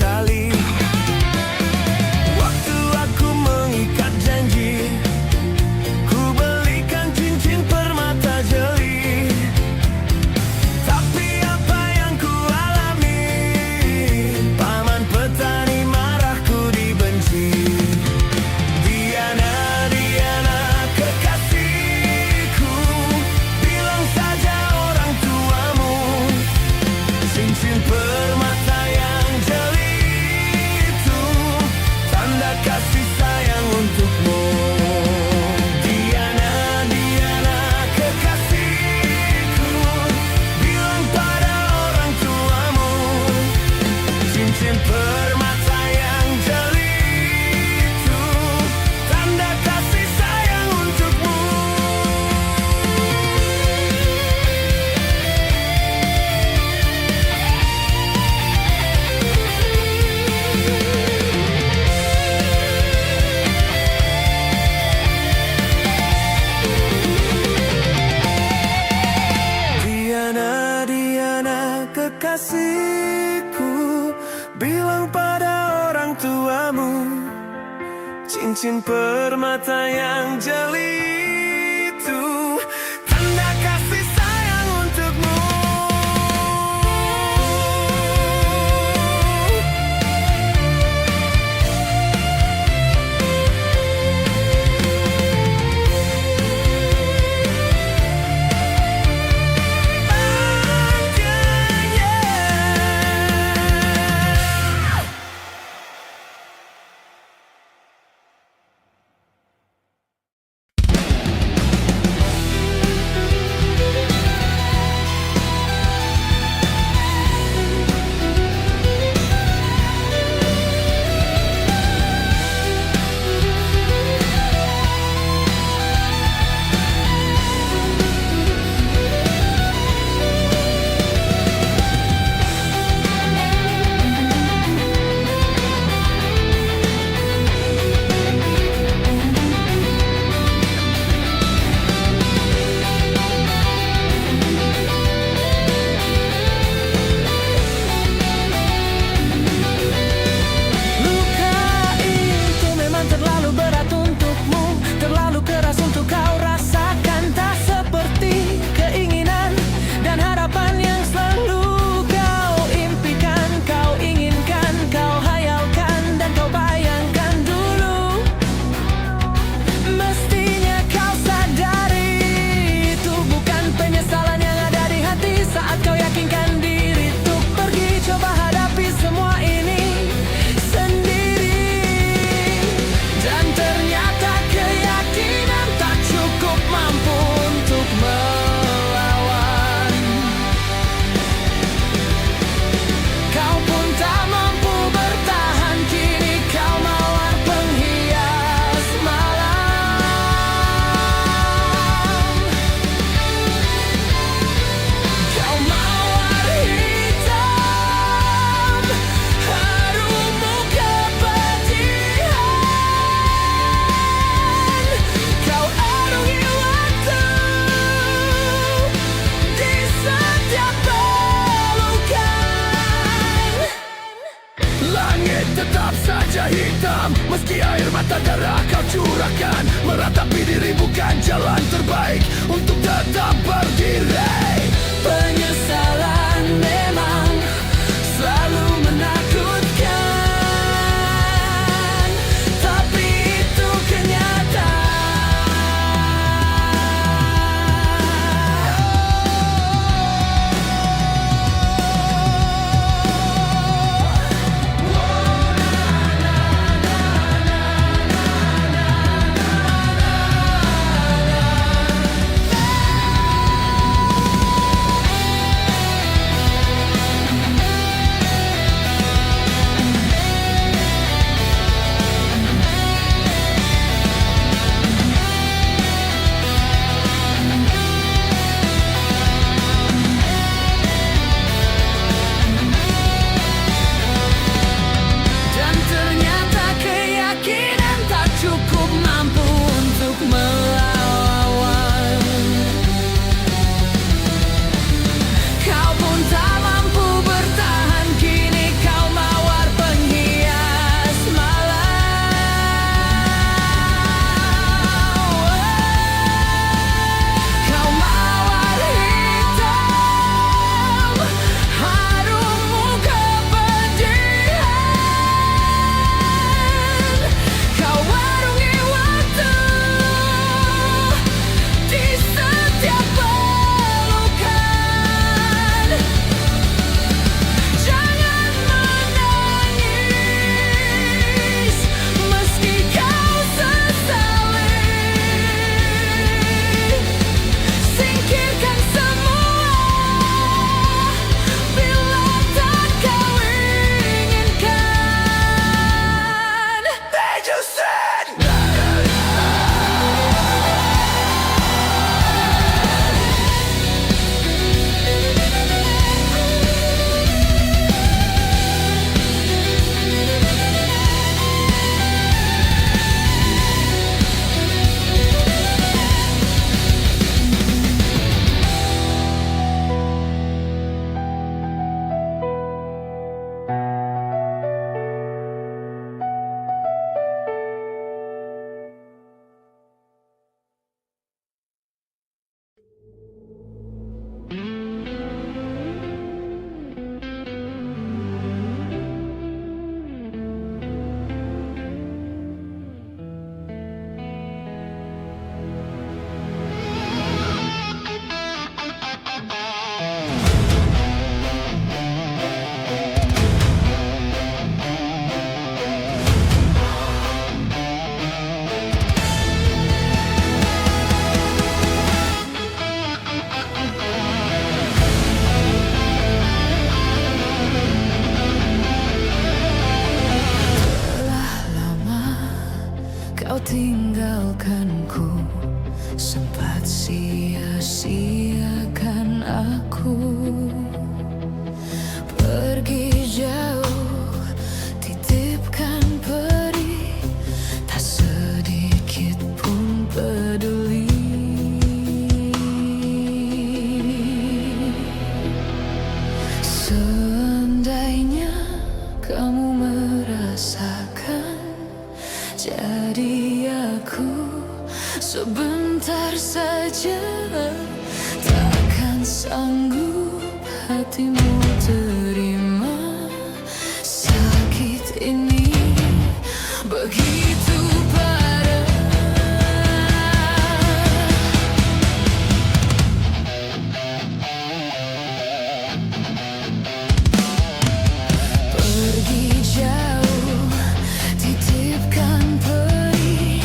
kali. Waktu aku mengikat janji, ku belikan cincin permata jeli. Tapi apa yang ku alami, paman petani marahku dibenci. Diana, Diana kekasihku, bilang saja orang tuamu. Cincin permata yang jeli itu tanda kasih sayang untukmu. Diana, Diana kekasihku, bilang pada orang tuamu. Cincin permata yang jeli itu tanda kasih sayang untukmu. Diana, Diana kekasihku, bilang pada orang tuamu. Cincin permata yang jeli itu tanda kasih sayang untukmu. Luka itu memang terlalu berat untukmu, terlalu keras untuk kau rasakan. Tak seperti keinginan dan harapan yang selalu kau impikan, kau inginkan, kau hayalkan, dan kau bayangkan dulu. Mestinya kau sadari itu bukan penyesalan yang ada di hati saat kau yakinkan diri untuk pergi. Coba hadapi semua ini sendiri, dan ternyata keyakinan tak cukup mampu untuk melawan. Kau pun tak mampu bertahan, kini kau mawar penghias malam. Kau mawar hitam, harummu kepedihan. Kau arungi waktu di setiap pelukan. Langit tetap saja hitam, meski air mata darah kau curahkan. Meratapi diri bukan jalan terbaik untuk tetap berdiri. Penyesalan memang selalu menakutkan, tapi itu kenyataan. tinggalkanku, sempat sia-siakan aku. Pergi jauh, titipkan perih, tak sedikit pun peduli. Seandainya kamu merasakan, jadi aku sebentar saja. Takkan sanggup hatimu terima sakit ini begitu parah. Pergi jauh, titipkan perih,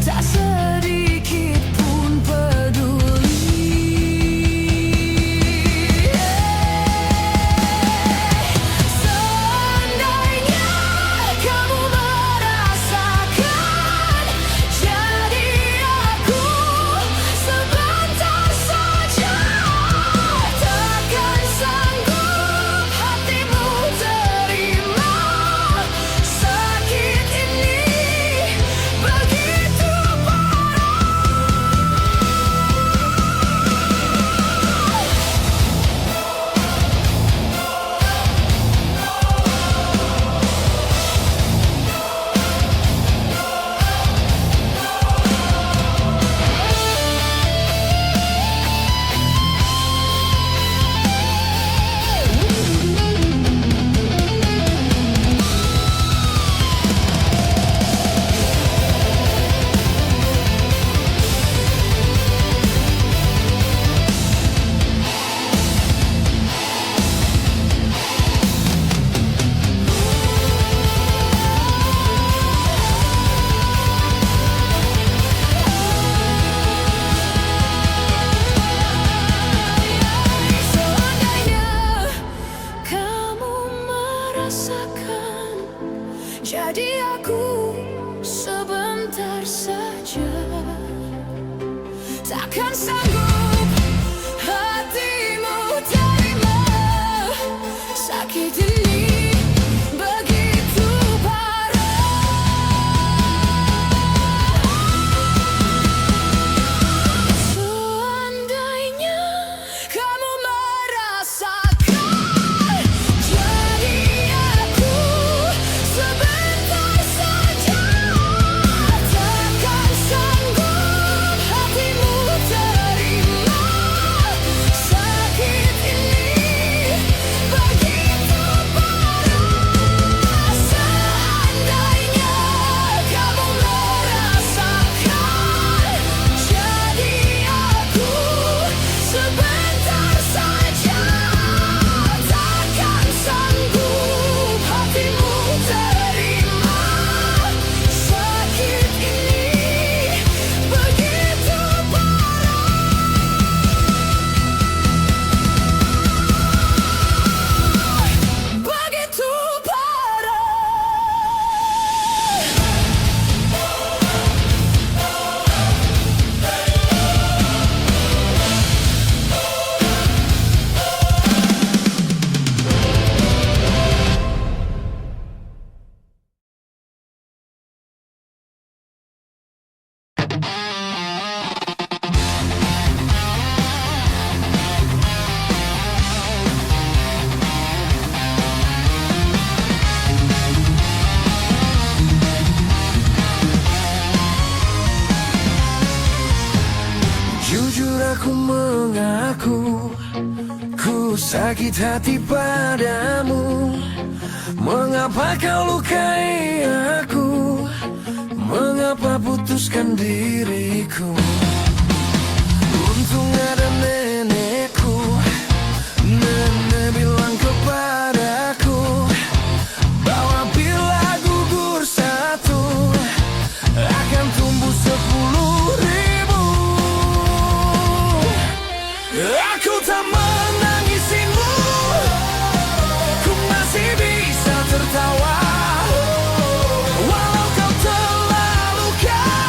tak sedikit pun peduli. Seandainya kamu merasakan, jadi aku sebentar saja. Takkan sanggup hatimu terima sakit ini begitu jadi aku sebentar saja. Takkan sanggup hatimu terima sakit ini begitu parah. Seandainya kamu merasakan, jadi aku sebentar saja. Takkan sanggup hatimu terima sakit ini begitu parah. Seandainya kamu merasakan, jadi aku sebentar saja. Takkan sanggup hatimu terima sakit ini begitu begitu parah. Jujur aku mengaku, ku sakit hati padamu. Mengapa kau lukai aku? Mengapa putuskan diriku? Untung ada nenekku. Nenek bilang kepadaku bahwa bila gugur satu akan tumbuh 10.000. Aku tak menangisimu, ku masih bisa tertawa. Walau kau telah luka,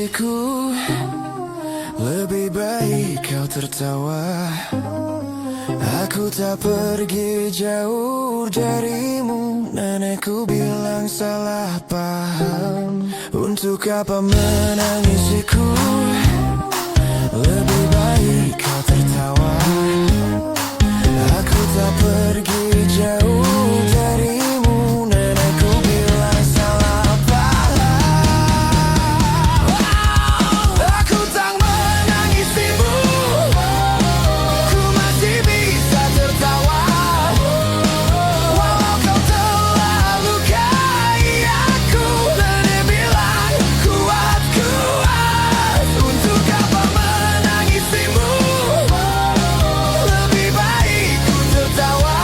menangisiku. Lebih baik kau tertawa. Aku tak pergi jauh darimu. Nenekku bilang salah paham. Untuk apa menangisiku? Lebih baik kau tertawa. Aku tak pergi jauh darimu. Nenekku bilang salah paham. Aku tak menangisimu. Ku masih bisa tertawa. Walau kau telah lukai aku. Nenek bilang kuat, kuat. Untuk apa menangisimu? Lebih baik ku tertawa.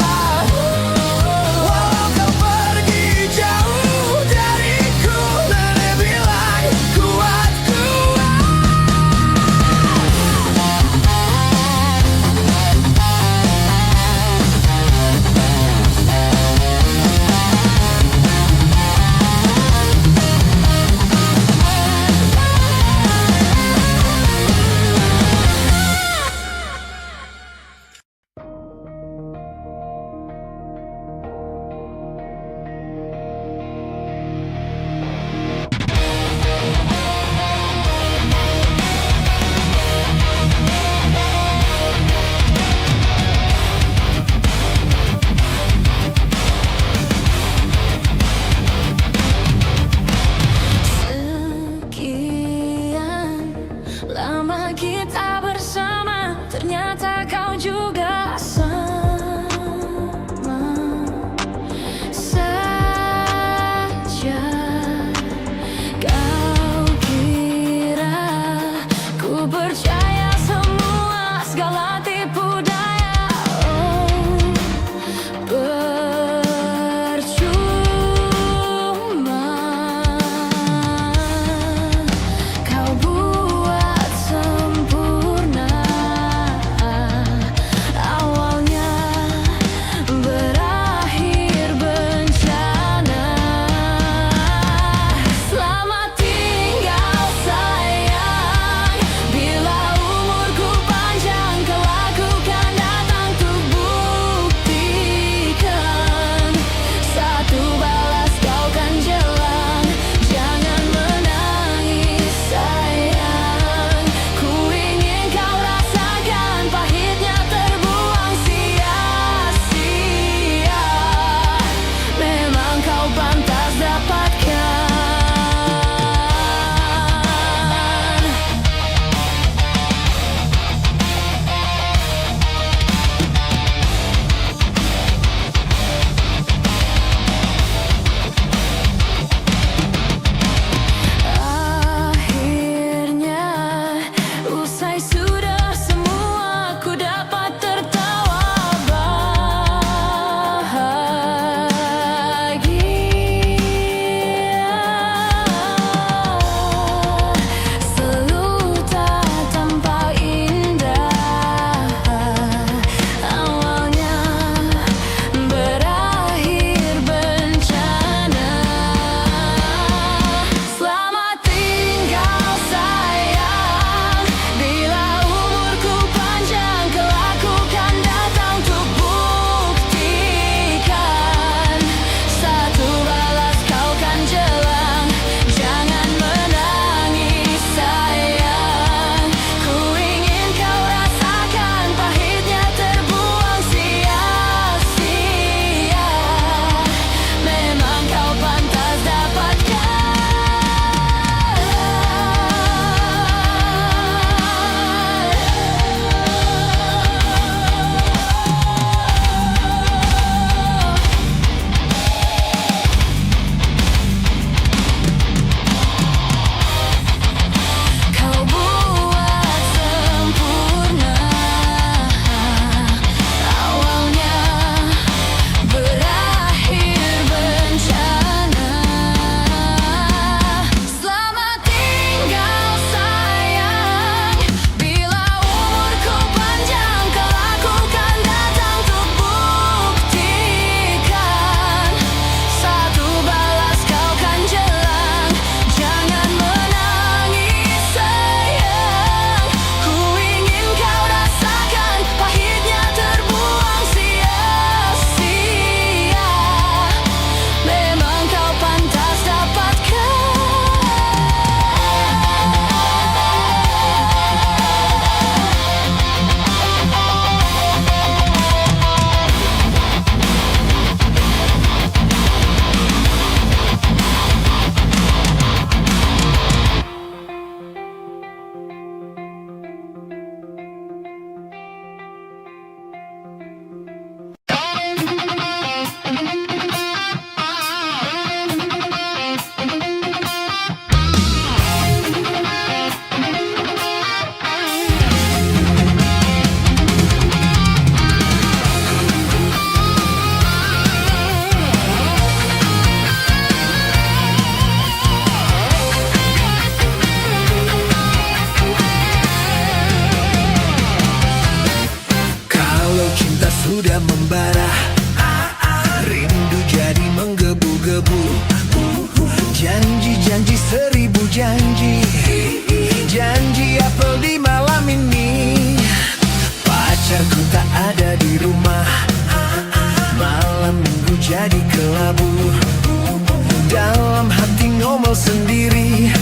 ngomel sendiri.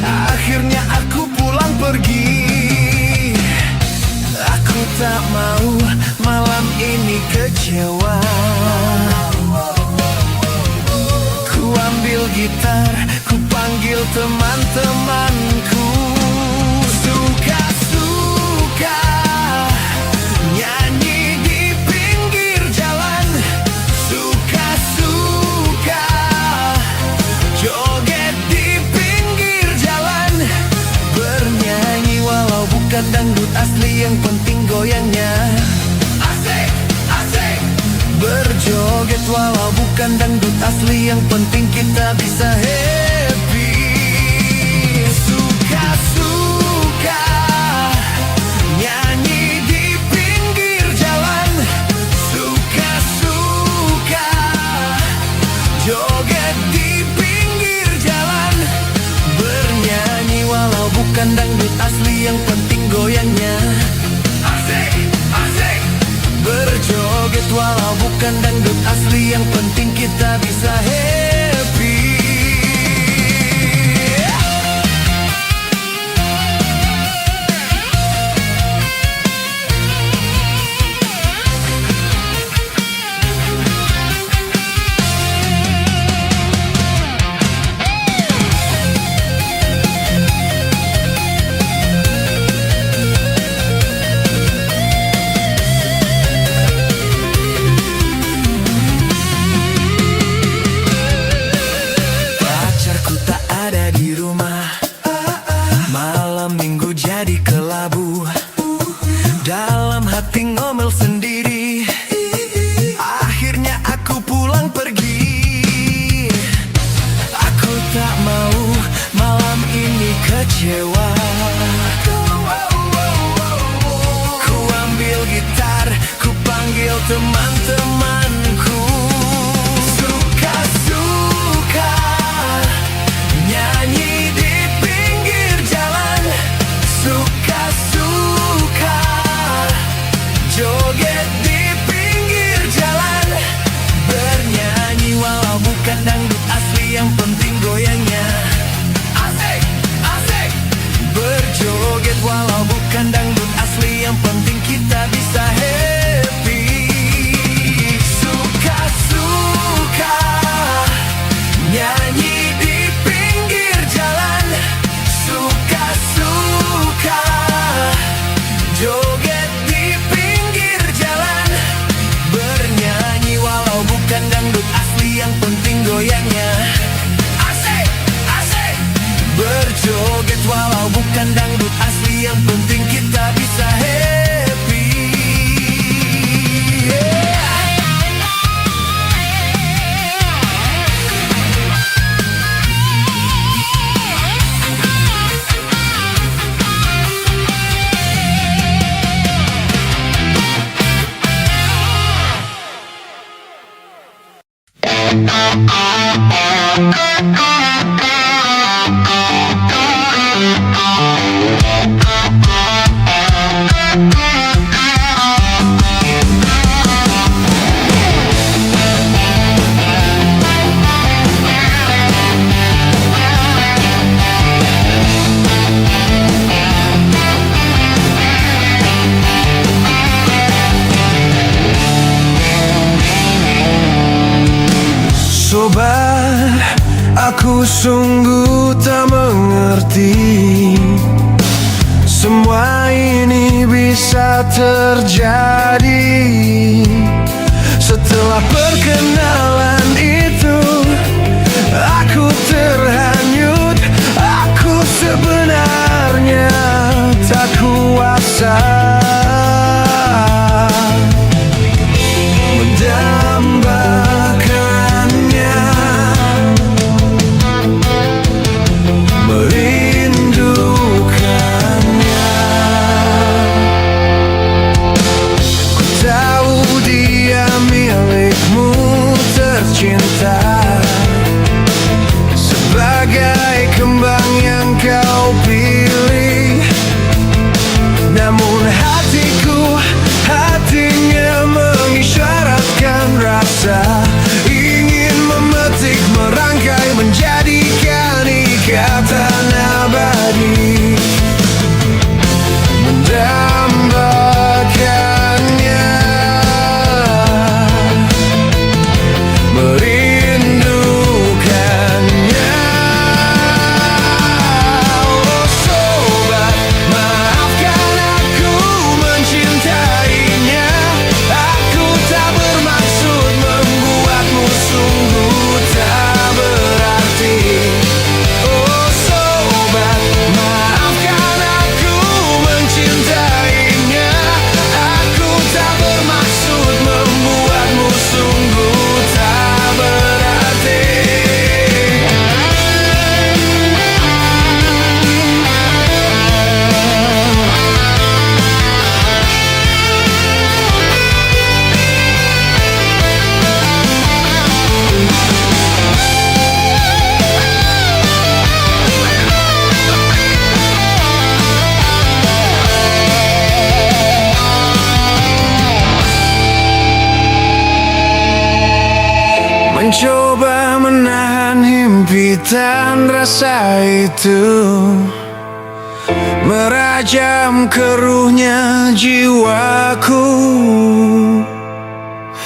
Akhirnya aku pulang pergi. Aku tak mau malam ini kecewa. Ku ambil gitar, ku panggil teman-temanku. Suka-suka nyanyi di pinggir jalan. Suka-suka joget di pinggir jalan. Bernyanyi walau bukan dangdut asli, yang penting goyangnya. Asik, asik. Berjoget walau bukan dangdut asli, yang penting kita bisa happy. Suka-suka nyanyi di pinggir jalan. Suka-suka joget di pinggir jalan. Bernyanyi walau bukan dangdut asli, yang penting goyangnya. Asik, asik. Berjoget walau bukan dangdut asli, yang penting kita bisa happy. Pacarku tak ada di rumah. Malam minggu jadi kelabu. Dalam hati ngomel sendiri. Akhirnya aku pulang pergi. Aku tak mau malam ini kecewa. Ku ambil gitar, ku panggil teman-temanku. Suka-suka nyanyi di pinggir jalan. Suka-suka joget di pinggir jalan. Bernyanyi walau bukan dangdut asli, yang penting goyangnya. Asik, asik. Berjoget walau bukan dangdut asli, yang penting kita bisa happy. Suka-suka nyanyi di pinggir jalan. Suka-suka joget di pinggir jalan. Bernyanyi walau bukan dangdut asli, yang penting goyangnya. Asik, asik. Berjoget walau bukan dangdut asli, yang penting kita bisa happy. Yeah. Sobat, aku sungguh tak mengerti. Semua ini bisa terjadi. Setelah perkenalan itu, aku terhanyut. Aku sebenarnya tak kuasa mendambakannya, merindukannya. Ku tahu dia milikmu tercinta. Sebab Kepahitan rasa itu merajam keruhnya jiwaku.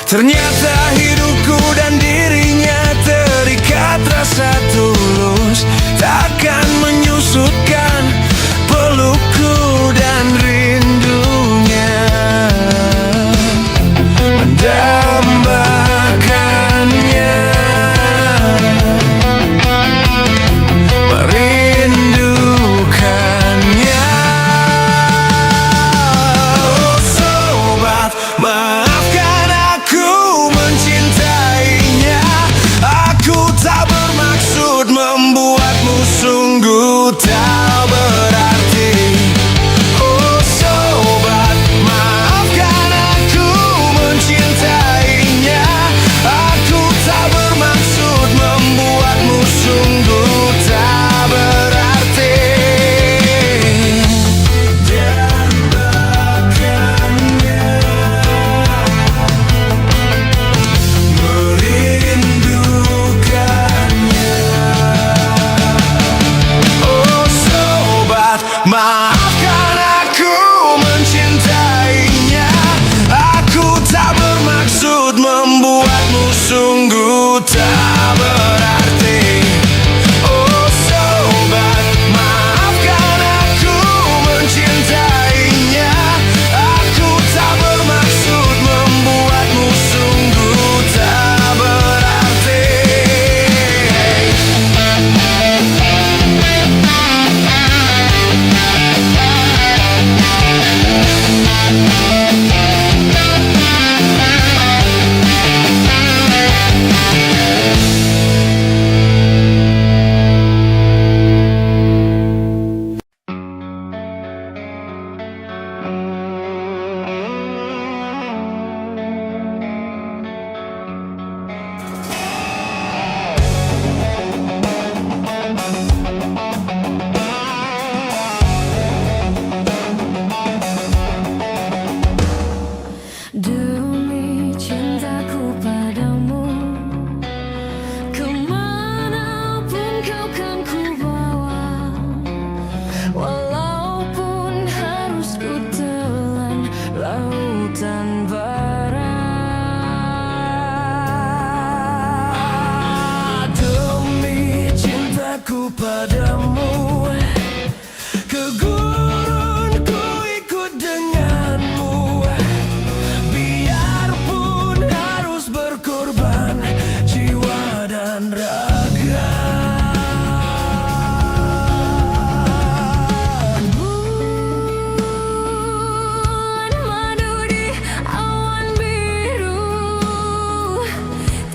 Ternyata hidupku dan dirinya terikat rasa tulus, takkan menyusutkan pelukku dan rindunya mendambakannya, merindukannya. Oh sobat, maafkan aku mencintainya. Aku tak bermaksud membuatmu sungguh tak berarti. Oh sobat, maafkan aku mencintainya. Aku tak bermaksud membuatmu sungguh tak berarti. Dambakannya, merindukannya. Oh sobat, maafkan aku mencintainya. Aku tak bermaksud membuatmu sungguh tak berarti. Oh sobat, maafkan aku mencintainya. Aku tak bermaksud membuatmu sungguh tak berarti. Demi cintaku padamu, kemanapun kau kan ku bawa, walaupun harus ku telan lautan bara. Demi cintaku padamu, ke gurun ku ikut denganmu, biarpun harus berkorban jiwa dan raga. Bulan madu di awan biru,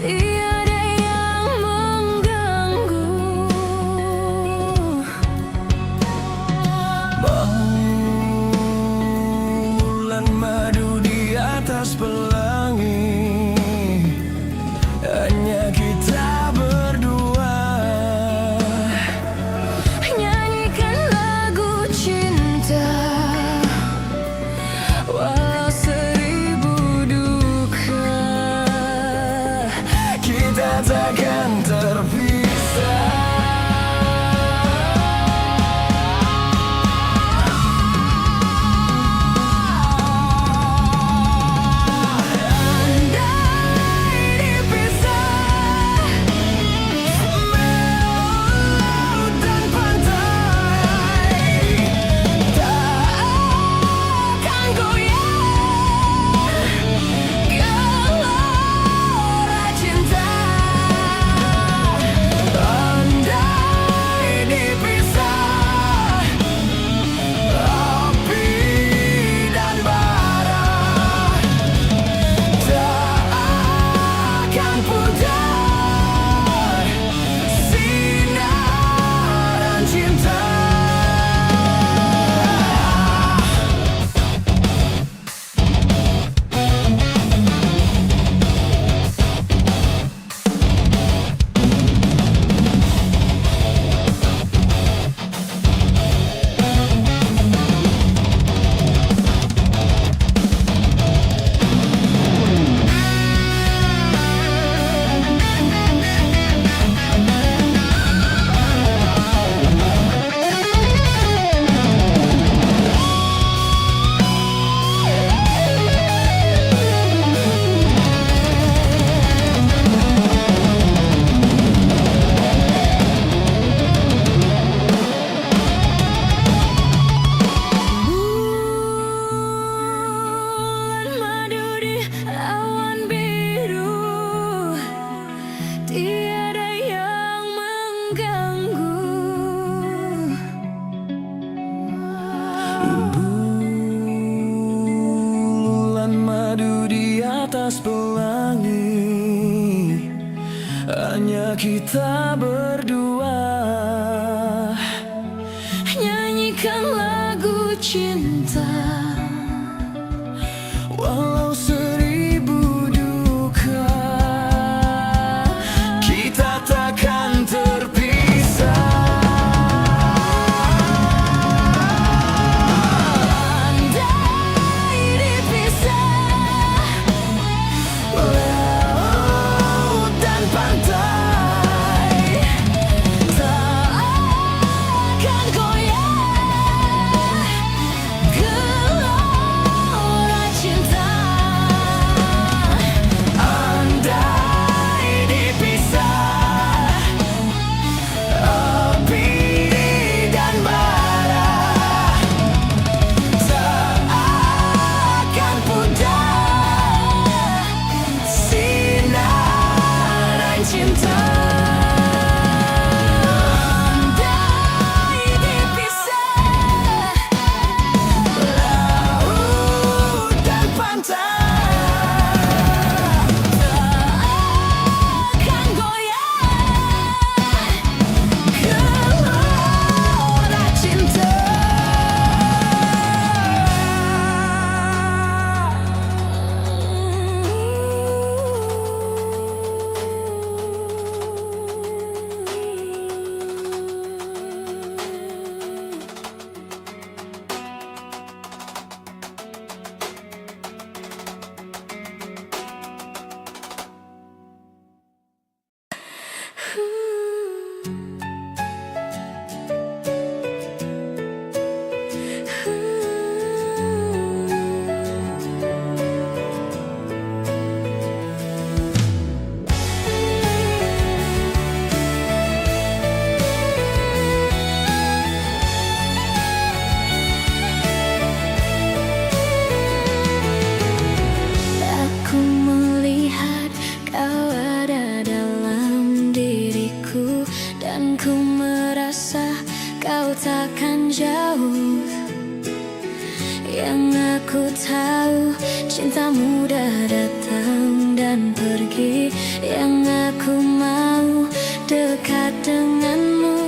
tiada yang mengganggu. mengganggu. Bulan madu di atas pelangi, hanya kita berdua. Nyanyikan lagu cinta, Walau seribu duka, kita takkan terpisah. andai dipisah, Laut dan pantai tak akan goyah gelora cinta. andai dipisah, api dan bara tak akan pudar sinaran cinta. Andai dipisah, Laut dan pantai akan goyah gelora cinta. Aku melihat kau ada dalam diriku, dan ku merasa kau takkan jauh. Yang aku tahu, cinta mudah datang dan pergi. Yang aku mau dekat denganmu.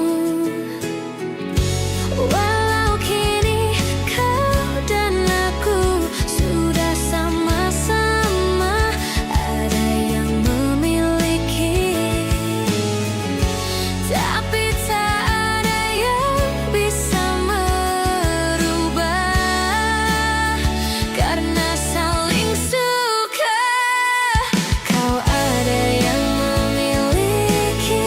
Walau kini kau dan aku sudah sama-sama ada yang memiliki, tapi tak ada yang bisa merubah karena saling suka. Kau ada yang memiliki,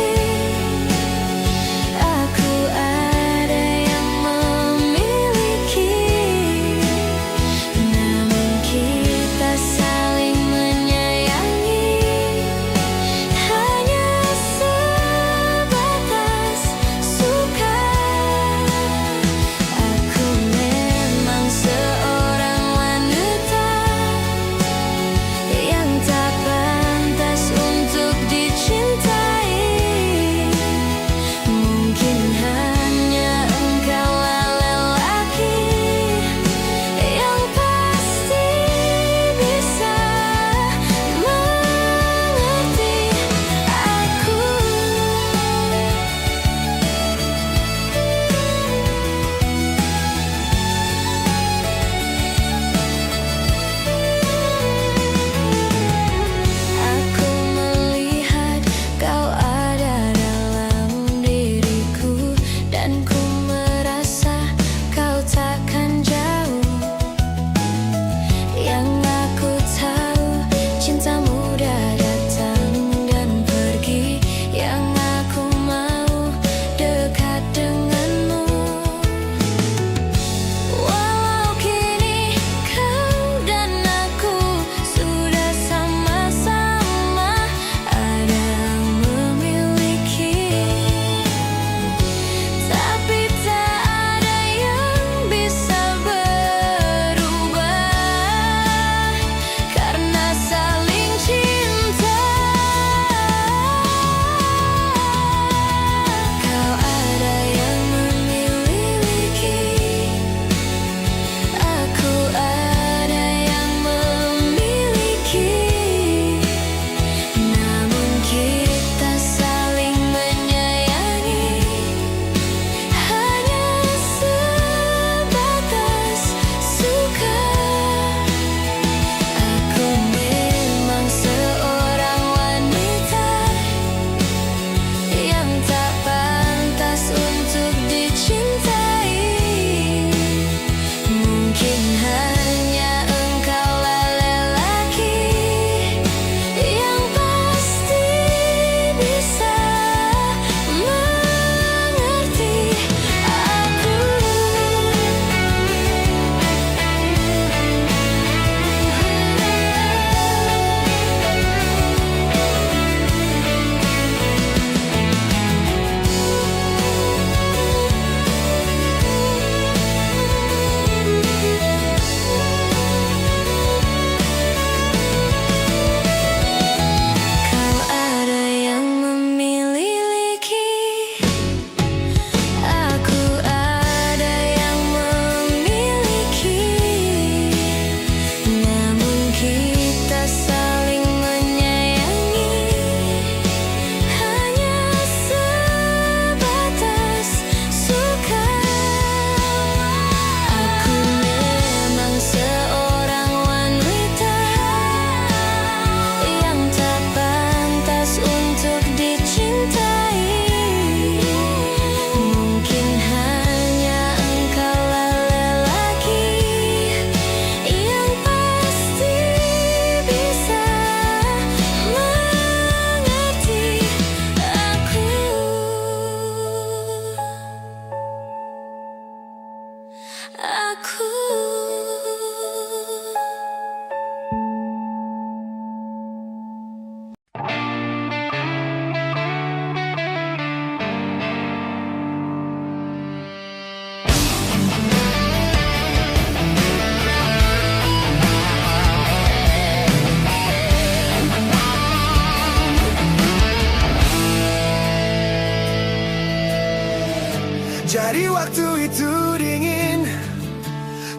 Jadi waktu itu dingin,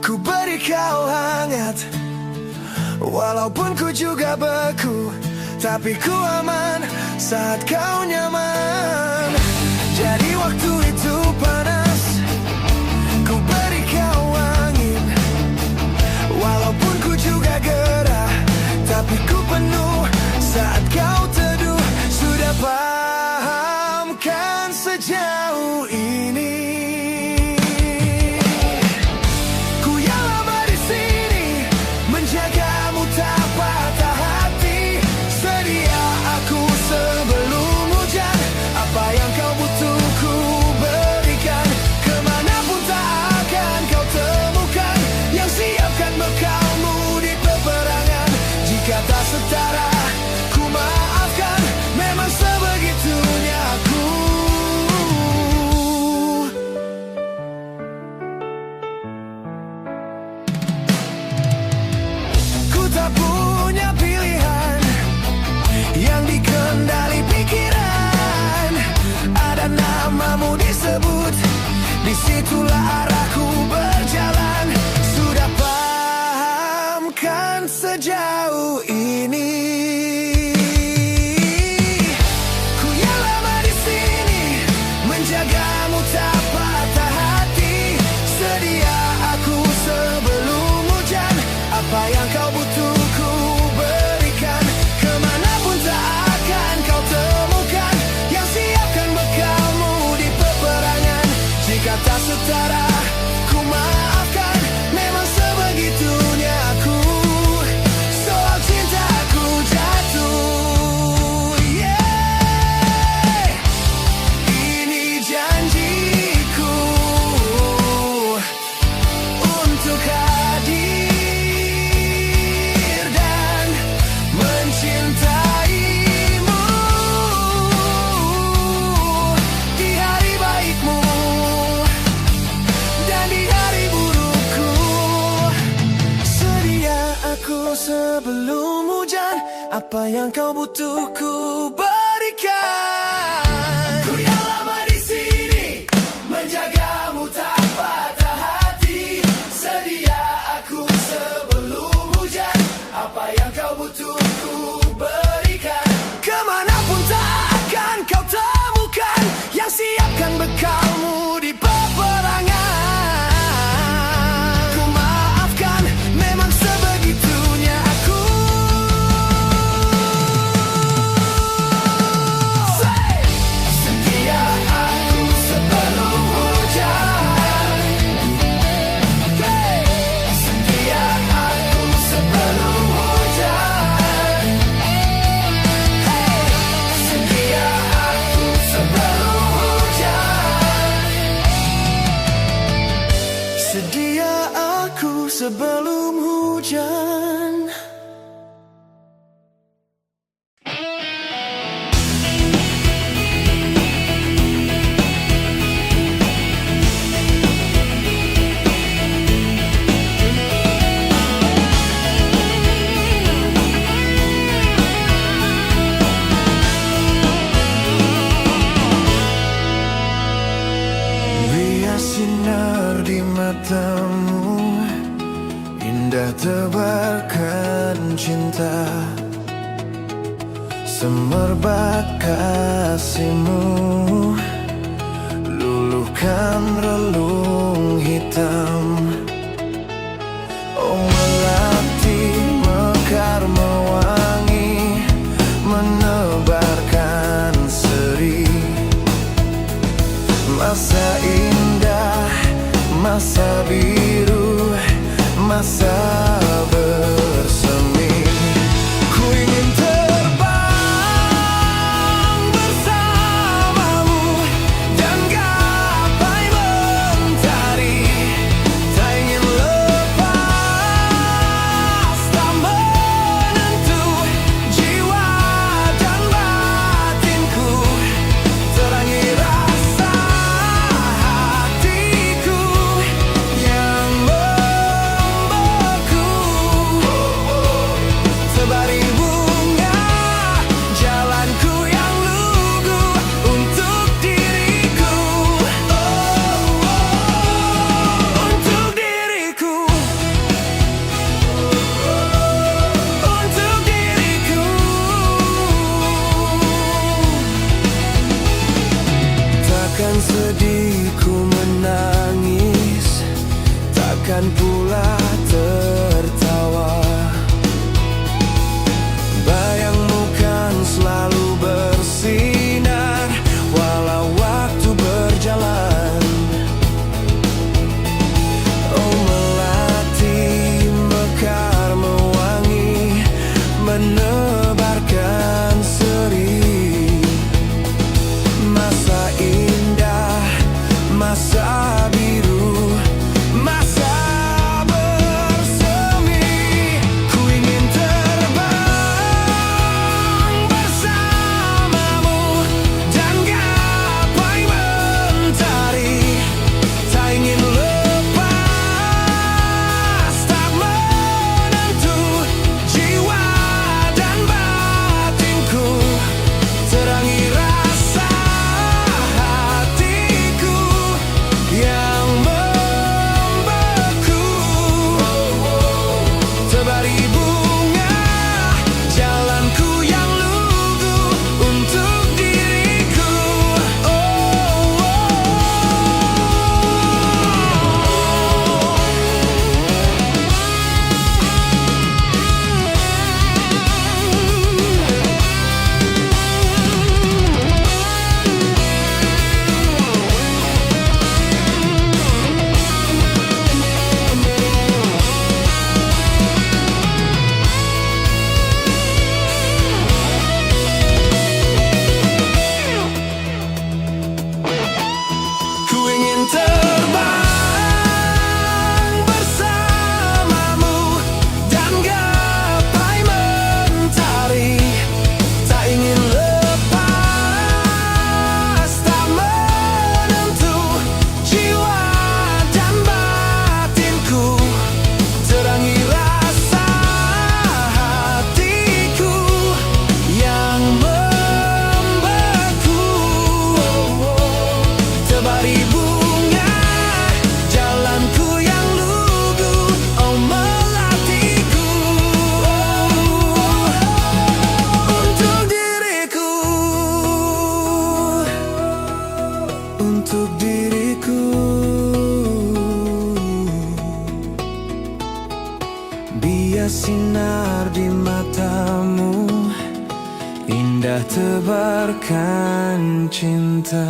ku beri kau hangat. Walaupun ku juga beku, tapi ku aman saat kau nyaman. Jadi waktu itu panas, ku beri kau angin. Walaupun ku juga gerah, tapi ku penuh saat kau teduh. Sudah paham kan sejauh ini, ku yang lama di sini menjagamu tak patah hati. Sedia aku sebelum hujan, apa yang kau butuh ku berikan. Kemanapun tak akan kau temukan yang siapkan bekalmu di peperangan. Jika tak setara, ku maafkan, memang sebegitunya aku. Ku tak punya pilihan yang dikendali pikiran. Ada namamu disebut, disitulah arahku berjalan. Sudah paham kan sejauh ini, ku yang lama di sini menjagamu tak patah hati. Sedia aku sebelum hujan, apa yang kau butuh ku berikan. Kemanapun tak akan kau temukan yang siapkan bekalmu di peperangan. Jika tak setara, ku maafkan, memang sebegitunya aku. Soal cintaku jatuh, yeah. Ini janjiku untuk hadir dan mencintaimu di hari baikmu dan di hari burukku. Sedia aku sebelum hujan, apa yang kau butuh ku berikan. Ku yang lama di sini menjagamu tak patah hati. Sedia aku sebelum hujan, apa yang kau butuh ku berikan. Kemanapun tak akan kau temukan yang siapkan bekalmu di peperangan. Ku maafkan, memang sebegitunya aku. Setia aku sebelum hujan. Setia aku sebelum hujan. Setia aku sebelum hujan. Sedia aku sebelum hujan. Biar sinar di matamu indah tebarkan cinta. Semerbak kasihmu luluhkan relung hitam. Oh melati mekar mewangi, menebarkan seri. Masa indah, masa biru, masa bersemi. Ku ingin terbang bersamamu dan gapai mentari. Tak ingin lepas, tak menentu jiwa dan batinku. Terangi rasa hatiku yang membeku. Takkan sedih ku menangis, takkan pula tertawa. Bayangmu kan selalu bersinar walau waktu berjalan. Oh melati mekar mewangi, menebarkan seri. Masa indah, masa biru, masa bersemi. Ku ingin terbang bersamamu dan gapai mentari. Tak ingin lepas, tak menentu jiwa dan batinku. Terangi rasa hatiku yang membeku. Tebari bunga jalanku yang lugu untuk diriku. Ku ingin terbang bersamamu dan gapai mentari. Tak ingin lepas, tak menentu jiwa dan batinku. Terangi rasa hatiku yang membeku. Tebari bunga jalanku yang lugu, oh melatiku. Untuk diriku, untuk diriku. Biar sinar di matamu, indah tebarkan cinta.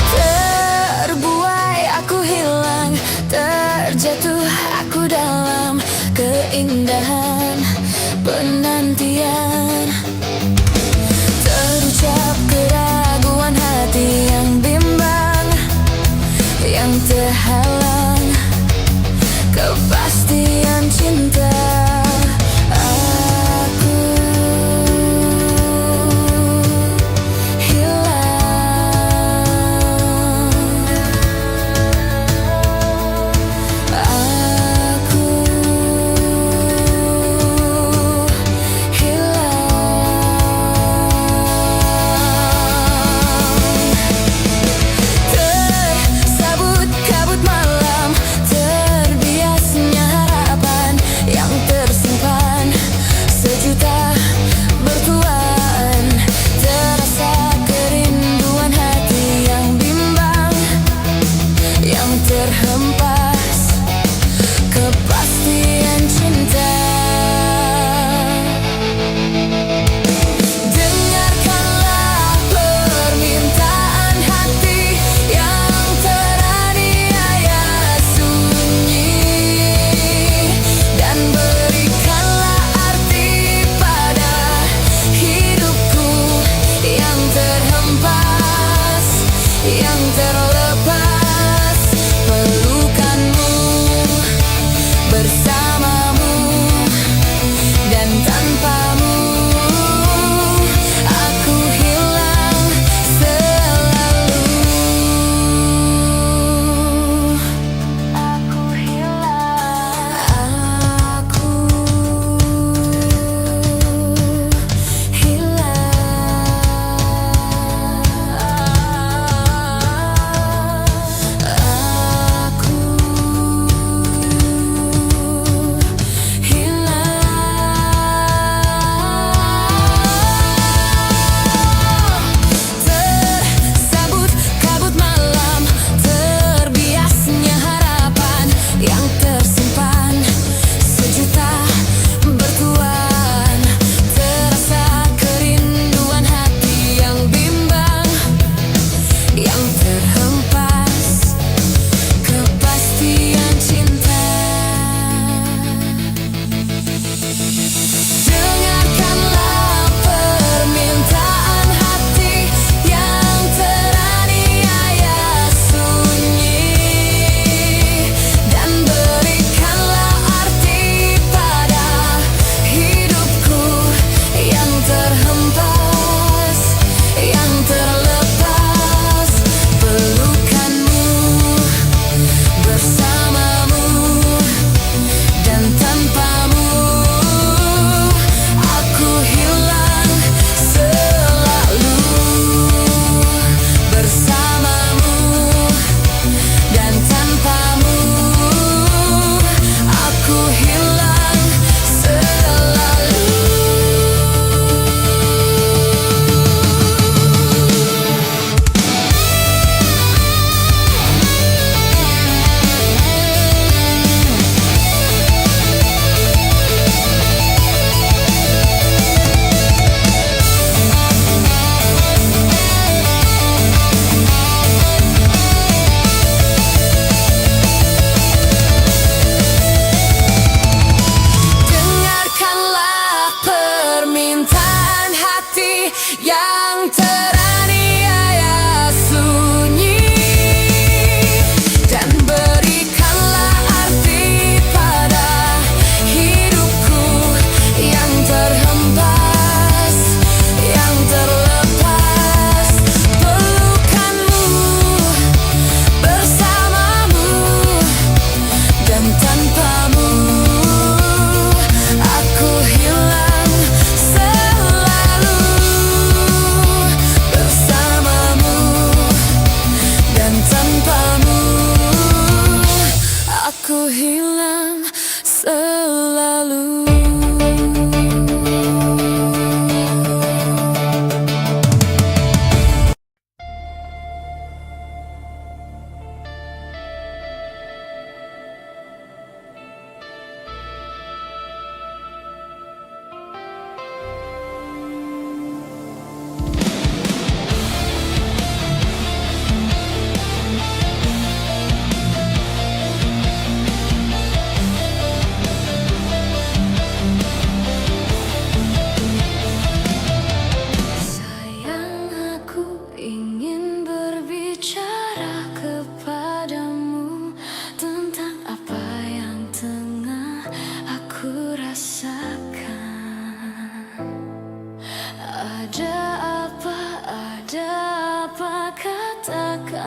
Terbuai aku hilang, terjatuh aku dalam keindahan penantian. Terucap keraguan hati yang bimbang, yang terhalang kepastian cinta. Aku hilang, aku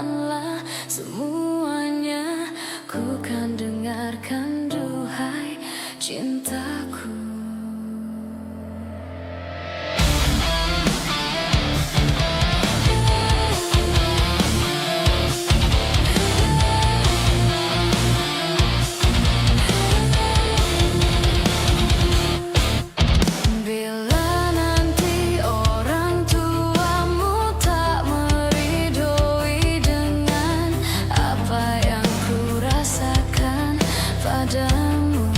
katakanlah semuanya. Ku kan dengarkan duhai cintaku. Bila nanti orang tuamu tak meridoi dengan apa yang ku rasakan padamu,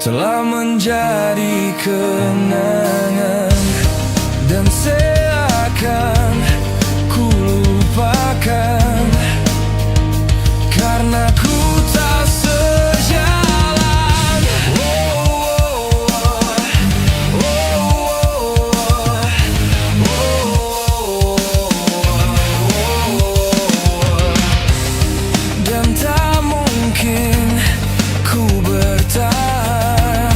telah menjadi kenangan, dan seakan ku lupakan karena ku tak sejalan. Dan tak mungkin ku bertahan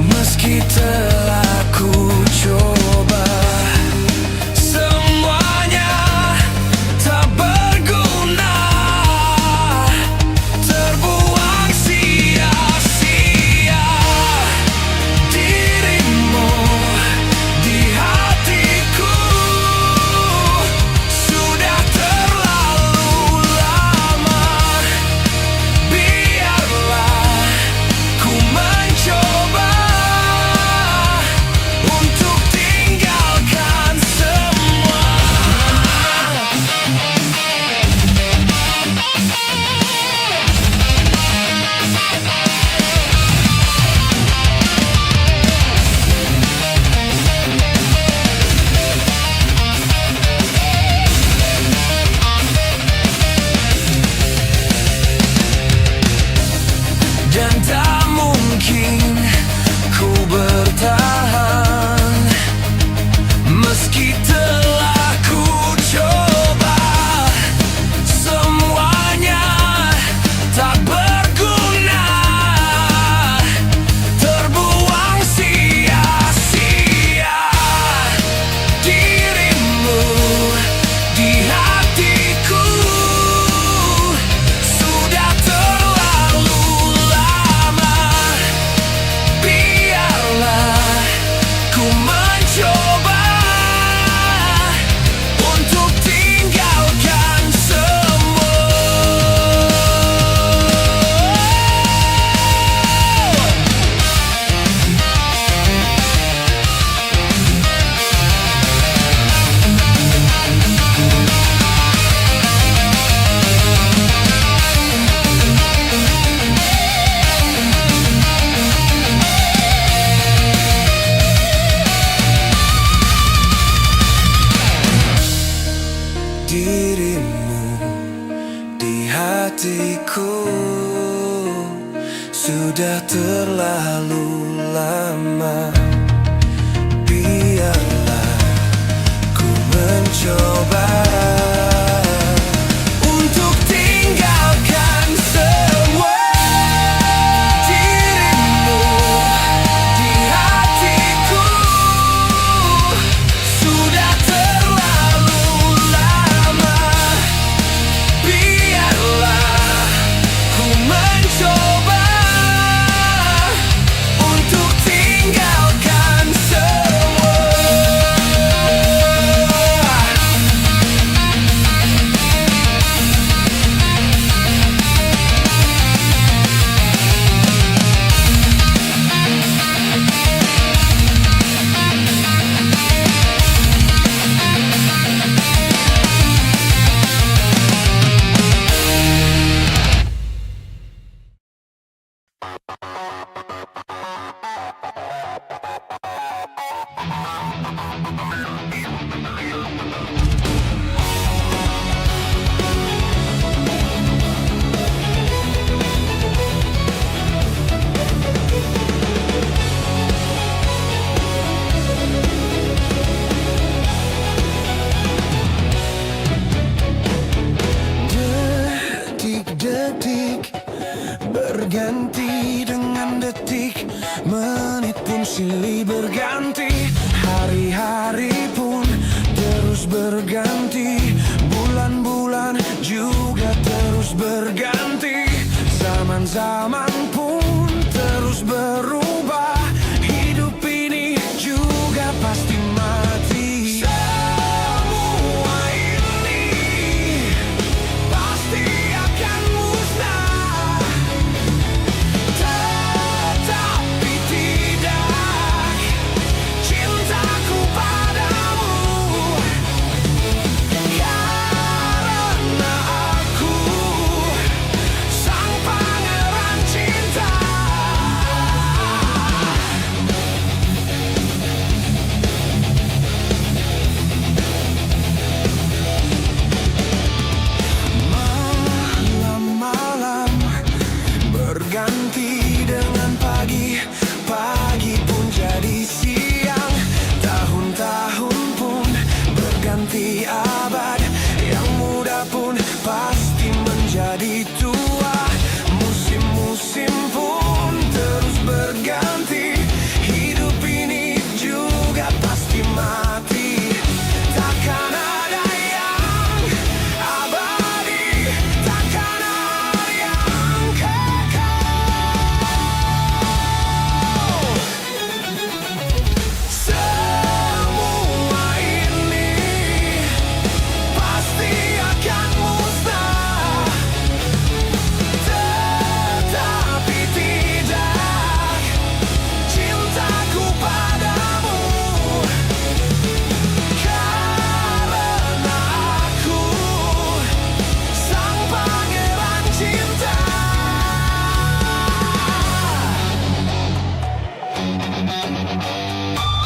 meski telah ku coba. Semuanya tak berguna, terbuang sia-sia. Dirimu di hatiku sudah terlalu lama. Biarlah ku mencoba untuk tinggalkan semua. Dan tak mungkin ku bertahan meski telah ku coba. Semuanya tak berguna, terbuang sia-sia. Dirimu di hatiku sudah terlalu lama. Biarlah ku mencoba untuk tinggalkan semua. Dirimu di hatiku sudah terlalu lama. Biarlah ku mencoba untuk tinggalkan semua. Dirimu di hatiku sudah terlalu lama. Biarlah ku mencoba untuk tinggalkan semua. Detik-detik berganti dengan detik, menit pun silih berganti, hari-hari pun terus berganti, bulan-bulan juga terus berganti, zaman-zaman pun terus berubah, hidup ini juga pasti mati. Semua ini pasti akan musnah, tetapi tidak cintaku padamu, karena aku sang pangeran cinta. berganti dengan pagi, pagi pun jadi siang, tahun-tahun pun berganti abad, yang muda pun pasti menjadi tua, musim-musim pun terus berganti, hidup ini juga pasti mati, takkan ada yang abadi, takkan ada yang kekal. Semua ini pasti akan musnah, tetapi tidak cintaku padamu, karena aku sang pangeran cinta.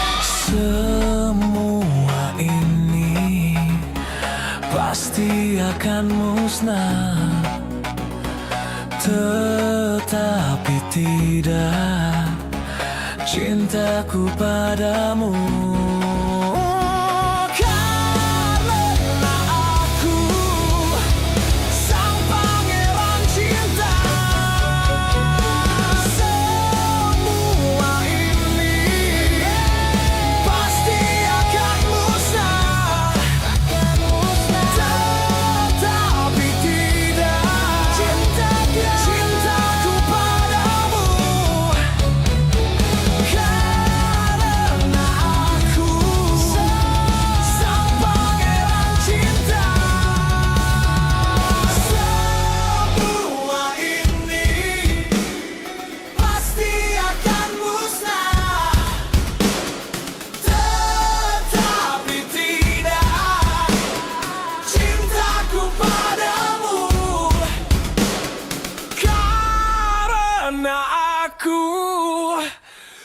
Semua ini pasti akan musnah, tetapi tidak cintaku padamu, karena aku sang pangeran cinta. Semua ini pasti akan musnah, tetapi tidak cintaku padamu, karena aku sang pangeran cinta. Semua ini pasti akan musnah, tetapi tidak cintaku padamu, karena aku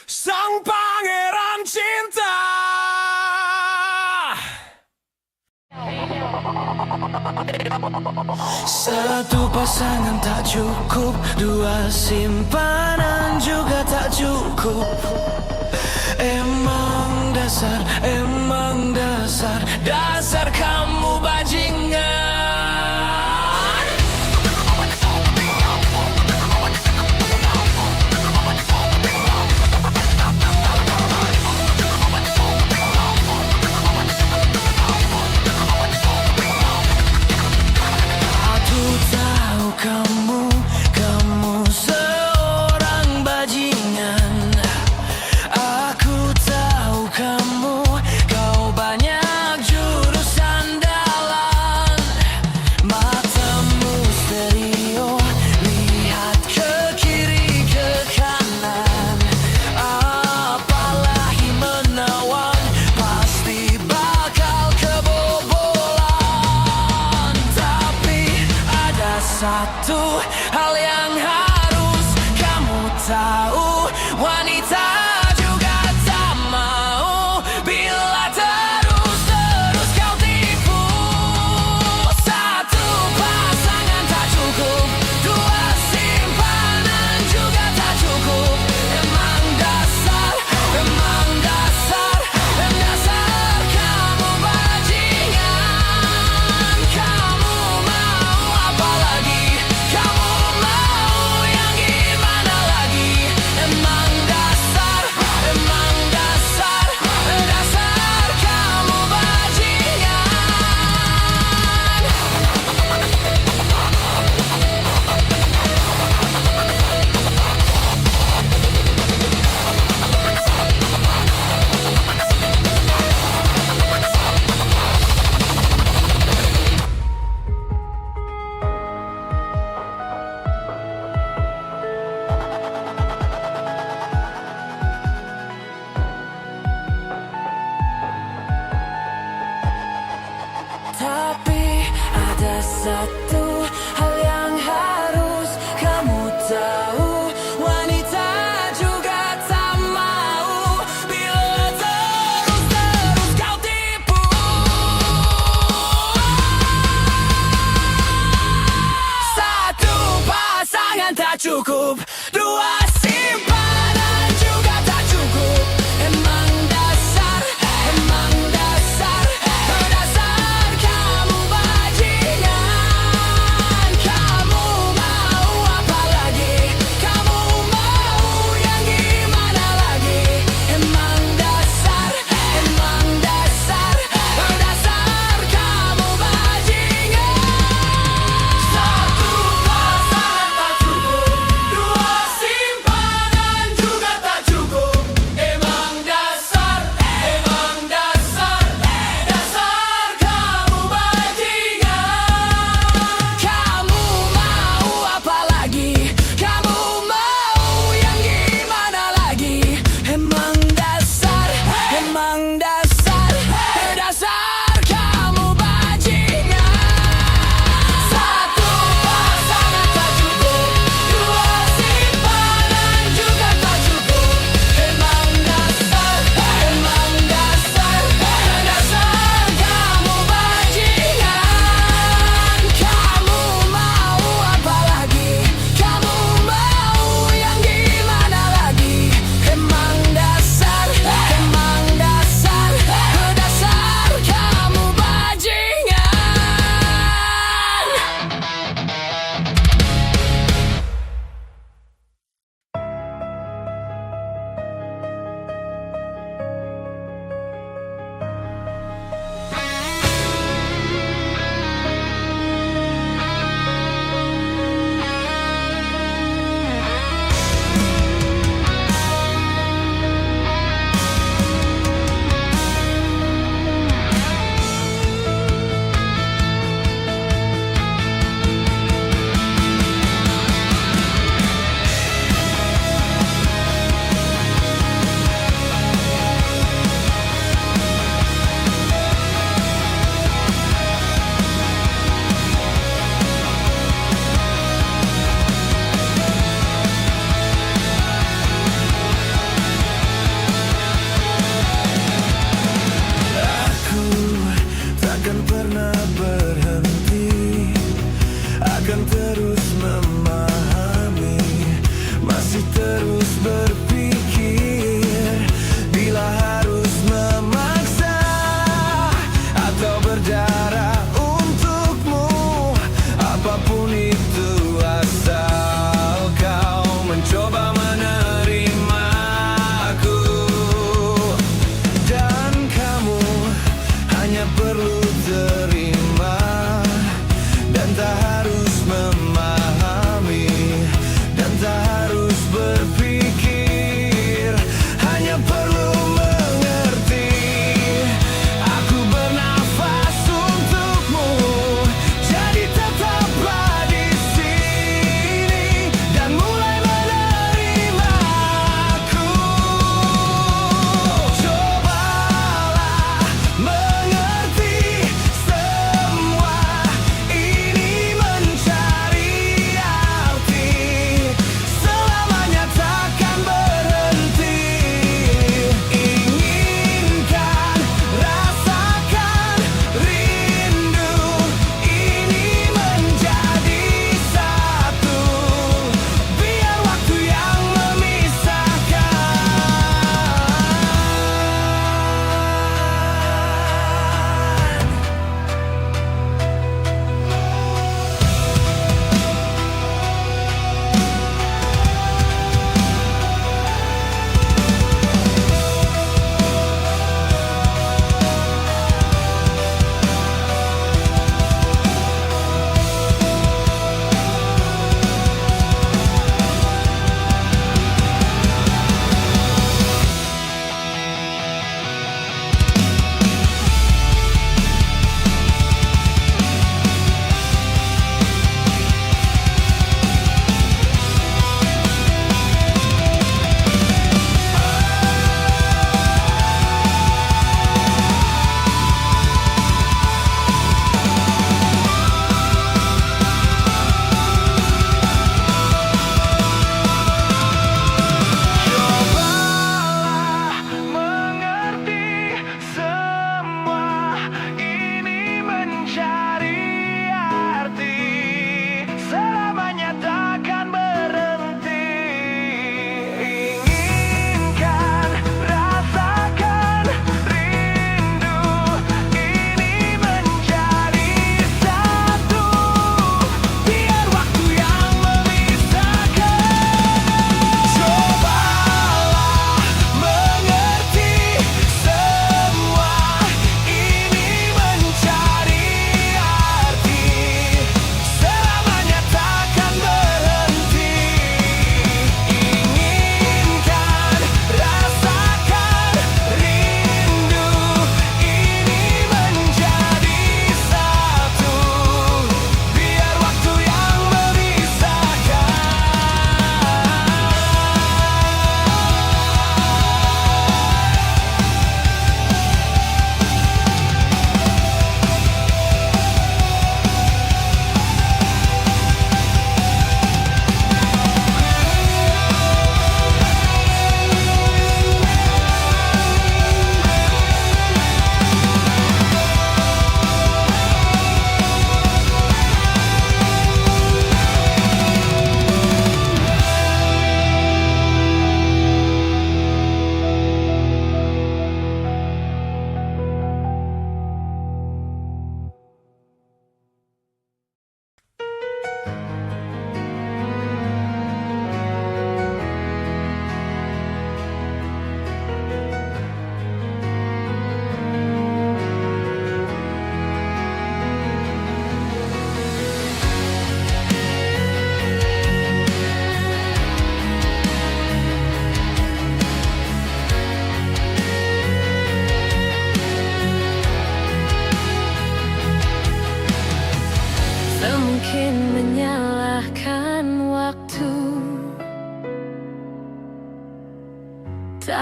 sang pangeran cinta. Satu pasangan tak cukup, dua simpanan juga tak cukup. Emang dasar kamu bajingan. Aku tahu kamu seorang bajingan. Aku tahu kamu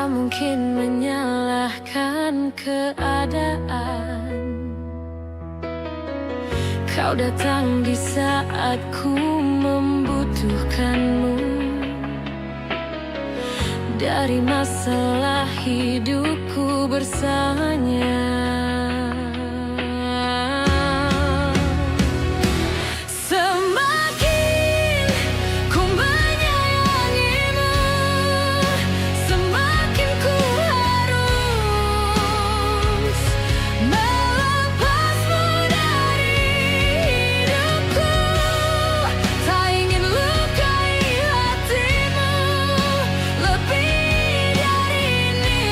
tak mungkin menyalahkan keadaan. Kau datang di saat ku membutuhkanmu. Dari masalah hidupku bersamanya. Semakin ku menyayangimu, semakin ku harus melepasmu dari hidupku. Tak ingin lukai hatimu lebih dari ini.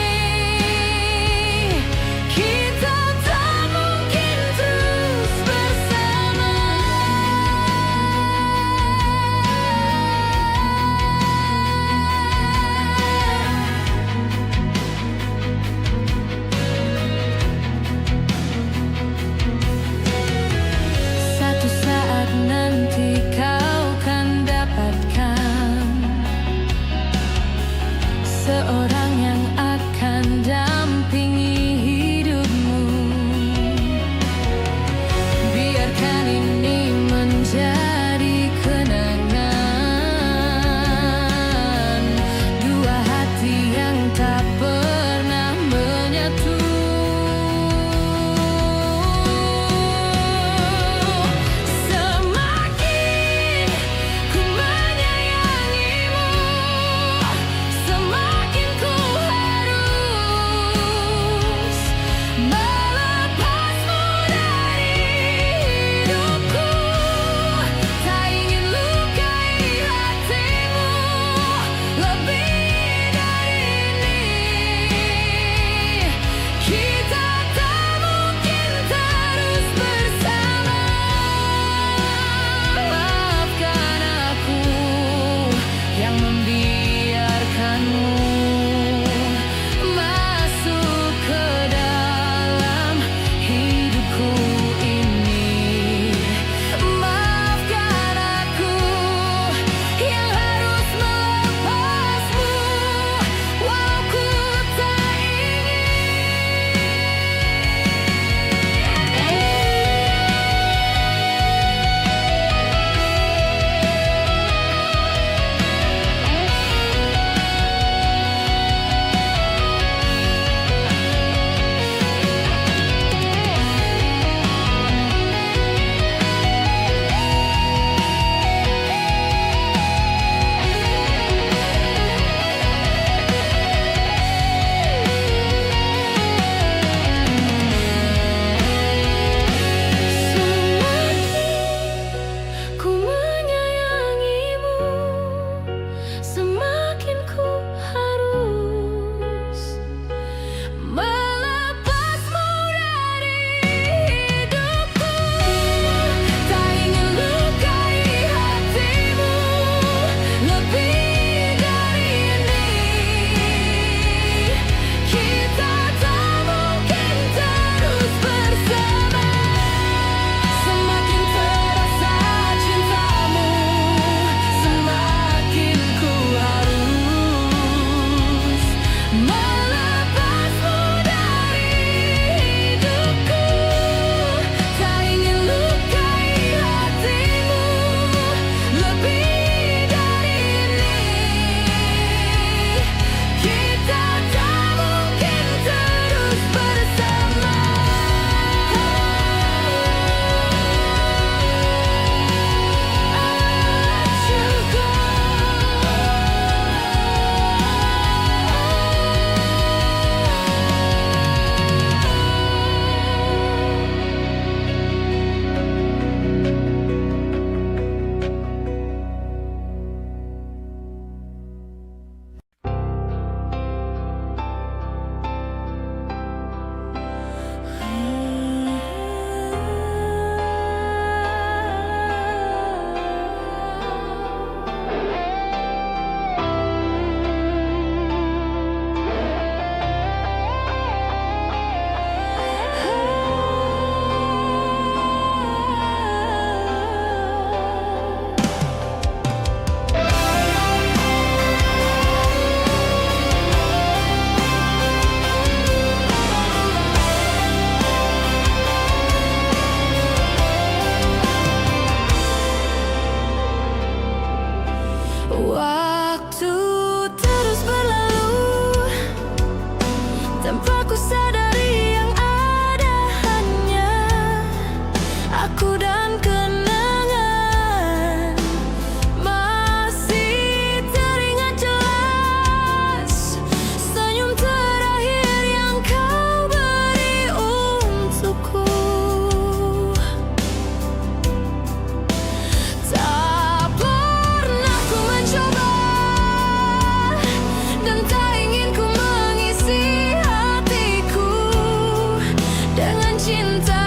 cinta